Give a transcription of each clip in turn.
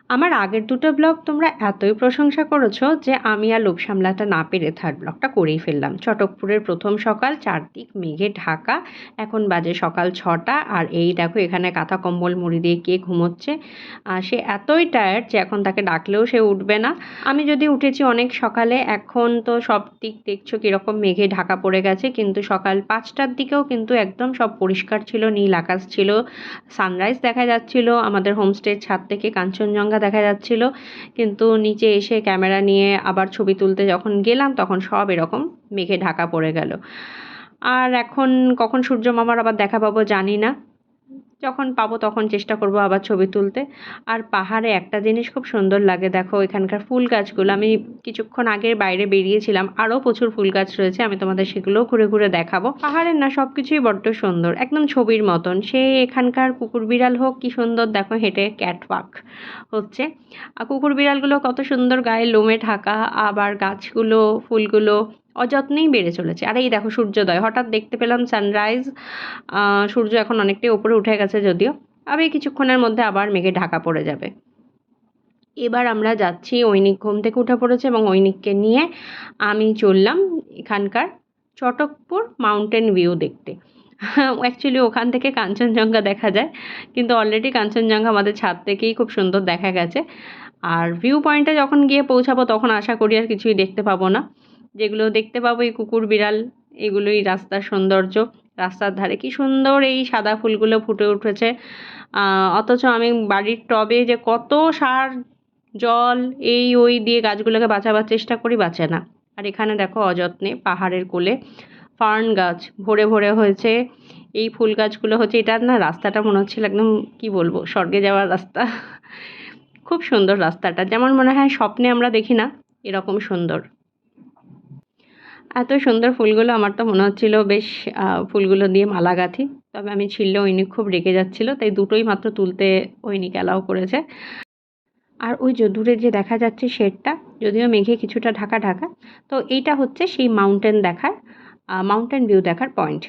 আমার আগের দুটো ব্লগ তোমরা এতই প্রশংসা করেছো যে আমি আর লোভ সামলাতে না পেরে থার্ড ব্লগটা করেই ফেললাম। চটকপুরের প্রথম সকাল, চারদিক মেঘে ঢাকা। এখন বাজে সকাল ৬টা, আর এই দেখো এখানে কাঁথা কম্বল মুড়ি দিয়ে কে ঘুমোচ্ছে। সে এতই টায়ার্ড যে এখন তাকে ডাকলেও সে উঠবে না। আমি যদি উঠেছি অনেক সকালে, এখন তো সব দিক দেখছো কীরকম মেঘে ঢাকা পড়ে গেছে, কিন্তু সকাল ৫টার দিকেও কিন্তু একদম সব পরিষ্কার ছিল, নীল আকাশ ছিল, সানরাইজ দেখা যাচ্ছিল, আমাদের হোমস্টের ছাদ থেকে কাঞ্চনজঙ্ঘা দেখা যাচ্ছিল। কিন্তু নিচে এসে ক্যামেরা নিয়ে আবার ছবি তুলতে যখন গেলাম তখন সব এরকম মেঘে ঢাকা পড়ে গেল। আর এখন কখন সূর্য মামার আবার দেখা পাবো জানি না। যখন পাবো তখন চেষ্টা করব আবার ছবি তুলতে। আর পাহাড়ে একটা জিনিস খুব সুন্দর লাগে, দেখো এখানকার ফুল গাছগুলো। আমি কিছুক্ষণ আগে বাইরে বেরিয়েছিলাম, আরও প্রচুর ফুল গাছ রয়েছে, আমি তোমাদের সেগুলোও ঘুরে ঘুরে দেখাবো। পাহাড়ের না সব কিছুই বড্ড সুন্দর, একদম ছবির মতন। সে এখানকার কুকুর বিড়াল হোক, কি সুন্দর দেখো হেঁটে ক্যাট ওয়াক হচ্ছে। আর কুকুর বিড়ালগুলো কত সুন্দর গায়ে লোমে ঢাকা, আবার গাছগুলো ফুলগুলো অযত্নেই বেড়ে চলেছে। আর এই দেখো সূর্যোদয়, হঠাৎ দেখতে পেলাম সানরাইজ। সূর্য এখন অনেকটাই ওপরে উঠে গেছে যদিও, আবার কিছুক্ষণের মধ্যে আবার মেঘে ঢাকা পড়ে যাবে। এবার আমরা যাচ্ছি, ঐনিক ঘুম থেকে উঠে পড়েছে এবং ঐনিককে নিয়ে আমি চললাম এখানকার চটকপুর মাউন্টেন ভিউ দেখতে। অ্যাকচুয়ালি ওখান থেকে কাঞ্চনজঙ্ঘা দেখা যায়, কিন্তু অলরেডি কাঞ্চনজঙ্ঘা আমাদের ছাদ থেকেই খুব সুন্দর দেখা গেছে। আর ভিউ পয়েন্টে যখন গিয়ে পৌঁছাবো তখন আশা করি আর কিছুই দেখতে পাবো না। যেগুলো দেখতে পাবো এই কুকুর বিড়াল, এগুলোই রাস্তার সৌন্দর্য। রাস্তার ধারে কি সুন্দর এই সাদা ফুলগুলো ফুটে উঠেছে। অথচ আমি বাড়ির টবে যে কত সার, জল, এই ওই দিয়ে গাছগুলোকে বাঁচাবার চেষ্টা করি, বাঁচে না। আর এখানে দেখো অযত্নে পাহাড়ের কোলে ফার্ন গাছ ভরে ভরে হয়েছে। এই ফুল গাছগুলো হচ্ছে, এটার না রাস্তাটা মনে হচ্ছিল একদম কি বলবো স্বর্গে যাওয়ার রাস্তা। খুব সুন্দর রাস্তাটা, যেমন মনে হয় স্বপ্নে আমরা দেখি না, এরকম সুন্দর। এত সুন্দর ফুলগুলো, আমার তো মনে হচ্ছিল বেশ ফুলগুলো দিয়ে মালা গাঁথি। তবে আমি ছিঁড়লে ঐনিক খুব রেগে যাচ্ছিল, তাই দুটোই মাত্র তুলতে ঐনিক অ্যালাউ করেছে। আর ওই যে দূরে যে দেখা যাচ্ছে শেডটা, যদিও মেঘে কিছুটা ঢাকা ঢাকা, তো এইটা হচ্ছে সেই মাউন্টেন ভিউ দেখার পয়েন্ট।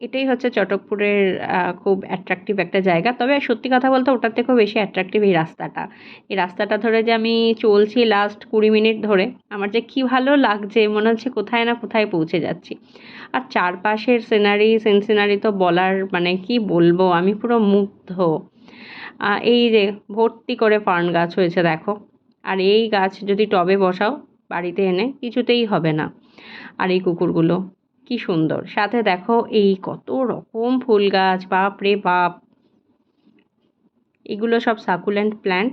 এটাই হচ্ছে চটকপুরের খুব অ্যাট্রাকটিভ একটা জায়গা। তবে সত্যি কথা বলতে ওটার থেকেও বেশি অ্যাট্রাকটিভ এই রাস্তাটা। এই রাস্তাটা ধরে যে আমি চলছি লাস্ট ২০ মিনিট ধরে, আমার যে কী ভালো লাগছে, মনে হচ্ছে কোথায় না কোথায় পৌঁছে যাচ্ছি। আর চারপাশের সিনারি তো বলার মানে কি বলবো, আমি পুরো মুগ্ধ। এই যে ভর্তি করে ফার্ন গাছ হয়েছে দেখো। আর এই গাছ যদি টবে বসাও বাড়িতে এনে, কিছুতেই হবে না। আর এই কুকুরগুলো কি সুন্দর, সাথে দেখো এই কত রকম ফুল গাছ, বাপ রে বাপ। এগুলো সব সাকুলেন্ট প্ল্যান্ট।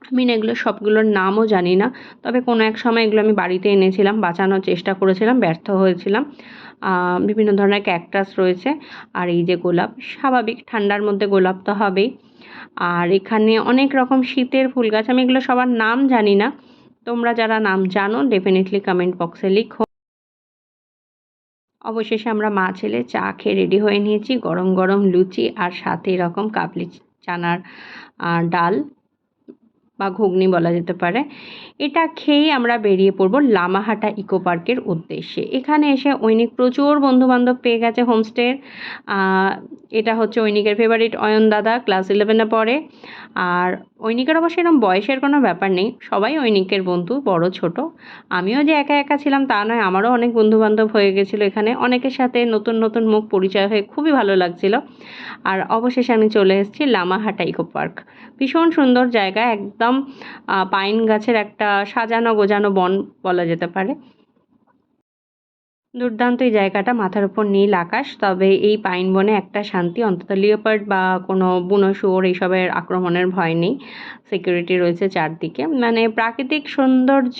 আমি না এগুলো সবগুলোর নামও জানি না, তবে কোনো এক সময় এগুলো আমি বাড়িতে এনেছিলাম, বাঁচানোর চেষ্টা করেছিলাম, ব্যর্থ হয়েছিলাম। বিভিন্ন ধরনের ক্যাকটাস রয়েছে। আর এই যে গোলাপ, স্বাভাবিক ঠান্ডার মধ্যে গোলাপ তো হবেই। আর এখানে অনেক রকম শীতের ফুল গাছ, আমি এগুলো সবার নাম জানি না। তোমরা যারা নাম জানো ডেফিনেটলি কমেন্ট বক্সে লিখো। অবশেষে আমরা মা ছেলে চা খেয়ে রেডি হয়ে নিয়েছি, গরম গরম লুচি আর সাথে এরকম কাবলি চানার ডাল বা ঘুগনি বলা যেতে পারে। এটা খেয়েই আমরা বেরিয়ে পড়বো লামাহাটা ইকো পার্কের উদ্দেশ্যে। এখানে এসে ঐনিক প্রচুর বন্ধুবান্ধব পেয়ে গেছে হোমস্টের। এটা হচ্ছে ঐনিকের ফেভারিট অয়ন দাদা, ক্লাস 11-এ পড়ে। আর ঐনিকের অবশ্য এরকম বয়সের কোনো ব্যাপার নেই, সবাই ঐনিকের বন্ধু, বড় ছোট। আমিও যে একা একা ছিলাম তা নয়, আমারও অনেক বন্ধুবান্ধব হয়ে গেছিলো এখানে। অনেকের সাথে নতুন নতুন মুখ পরিচয় হয়ে খুবই ভালো লাগছিল। আর অবশেষে আমি চলে এসেছি লামাহাটা ইকো পার্ক। ভীষণ সুন্দর জায়গা, একদম পাইন গাছের একটা সাজানো গোজানো বন বলা যেতে পারে। দুর্দান্ত এই জায়গাটা, মাথার উপর নীল আকাশ। তবে এই পাইন বনে একটা শান্তি, অন্তত লিওপার্ড বা কোনো বুনো শুয়োর এইসবের আক্রমণের ভয় নেই। সিকিউরিটি রয়েছে চারদিকে। মানে প্রাকৃতিক সৌন্দর্য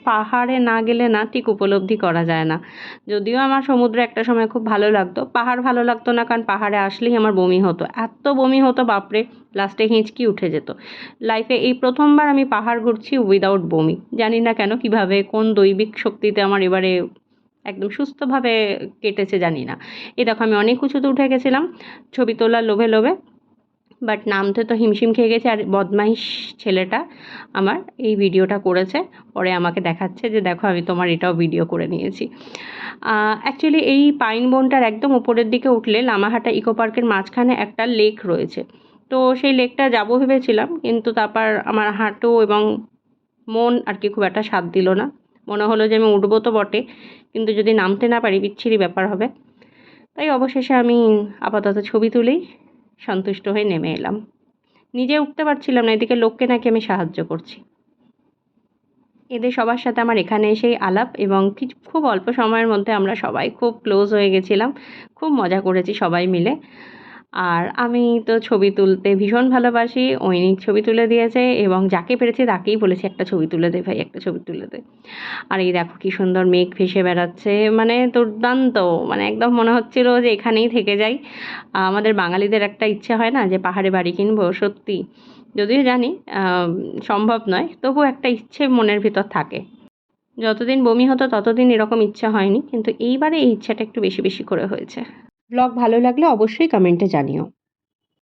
পাহাড়ে না গেলে না ঠিক উপলব্ধি করা যায় না। যদিও আমার সমুদ্র একটা সময় খুব ভালো লাগতো, পাহাড় ভালো লাগতো না, কারণ পাহাড়ে আসলেই আমার বমি হতো, এত বমি হতো বাপরে, লাস্টে হিঁচকি উঠে যেত। লাইফে এই প্রথমবার আমি পাহাড় ঘুরছি উইদাউট বমি। জানি না কেন, কিভাবে, কোন দৈবিক শক্তিতে আমার এবারে একদম সুস্থভাবে কেটেছে জানি না। এই দেখো আমি অনেক উঁচুতে উঠে গেছিলাম ছবি তোলার লোভে লোভে, বাট নামতে তো হিমশিম খেয়ে গেছে। আর বদমাইশ ছেলেটা আমার এই ভিডিওটা করেছে, পরে আমাকে দেখাচ্ছে যে দেখো আমি তোমার এটাও ভিডিও করে নিয়েছি। অ্যাকচুয়ালি এই পাইন বনটার একদম উপরের দিকে উঠলে লামাহাটা ইকো পার্কের মাঝখানে একটা লেক রয়েছে। তো সেই লেকটা যাবো ভেবেছিলাম, কিন্তু তারপর আমার হাঁটু এবং মন আর কি খুব একটা সাথ দিল না। মনে হলো যে আমি উঠবো তো বটে, কিন্তু যদি নামতে না পারি বিচ্ছিরি ব্যাপার হবে। তাই অবশেষে আমি আপাতত ছবি তুলেই সন্তুষ্ট হয়ে নেমে এলাম। নিজে উঠতে পারছিলাম না, এদিকে লোককে নাকি আমি সাহায্য করছি। এদের সবার সাথে আমার এখানে এসেই আলাপ, এবং খুব অল্প সময়ের মধ্যে আমরা সবাই খুব ক্লোজ হয়ে গেছিলাম। খুব মজা করেছি সবাই মিলে। আর আমি তো ছবি তুলতে ভীষণ ভালোবাসি। ঐনিক ছবি তুলে দিয়েছে এবং যাকে পেরেছি তাকেই বলেছি, "একটা ছবি তুলে দে ভাই, একটা ছবি তুলে দে।" আর এই দেখো কি সুন্দর মেঘ ভেসে বেড়াচ্ছে। মানে দুর্দান্ত! মানে একদম মনে হচ্ছিল যে এখানেই থেকে যাই। আমাদের বাঙালিদের একটা ইচ্ছে হয় না যে পাহাড়ে বাড়ি কিনবো? সত্যি। যদিও জানি সম্ভব নয়, তবুও একটা ইচ্ছে মনের ভিতর থাকে। যতদিন বমি হতো ততদিন এরকম ইচ্ছা হয়নি। কিন্তু এইবারে এই ইচ্ছাটা একটু বেশি, বেশি করে হয়েছে। ব্লগ ভালো লাগলে অবশ্যই কমেন্টে জানিও।